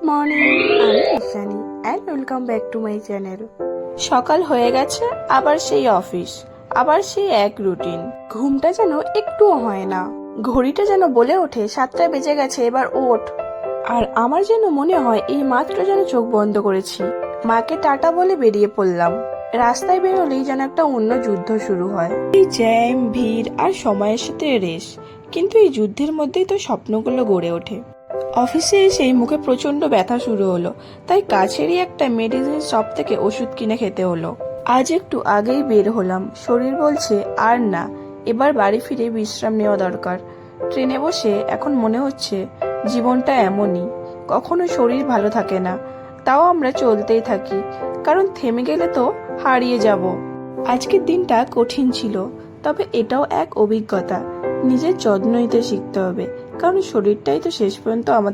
Morning, আমি Ishani and welcome back to my channel. সকাল হয়ে গেছে, আবার সেই অফিস, আবার সেই এক রুটিন। ঘুমটা যেন একটুও হয় না, ঘড়িটা যেন বলে ওঠে 7টা বেজে গেছে, এবার ওঠ। আর আমার যেন মনে হয় এই মাত্র যেন চোখ বন্ধ করেছি। মাকে টাটা বলে বেরিয়ে পড়লাম। রাস্তায় বেরোলেই যেন একটা অন্য যুদ্ধ শুরু হয়। এই জ্যাম, ভিড় আর সময়ের সাথে রেস, কিন্তু এই যুদ্ধের মধ্যেই তো স্বপ্নগুলো গড়ে ওঠে। অফিসে এসেই মুখে প্রচন্ড ব্যথা শুরু হলো, তাই কাছেরই একটা মেডিসিন শপ থেকে ওষুধ কিনে খেতে হলো। আজ একটু আগেই বের হলাম, শরীর বলছে আর না, এবার বাড়ি ফিরে বিশ্রাম নেওয়া দরকার। ট্রেনে বসে এখন মনে হচ্ছে জীবনটা এমনই, কখনো শরীর ভালো থাকে না, তাও আমরা চলতেই থাকি, কারণ থেমে গেলে তো হারিয়ে যাব। আজকের দিনটা কঠিন ছিল, তবে এটাও এক অভিজ্ঞতা। নিজের যত্ন নিতে শিখতে হবে, কারণ শরীরটাই তো শেষ পর্যন্ত আমাদের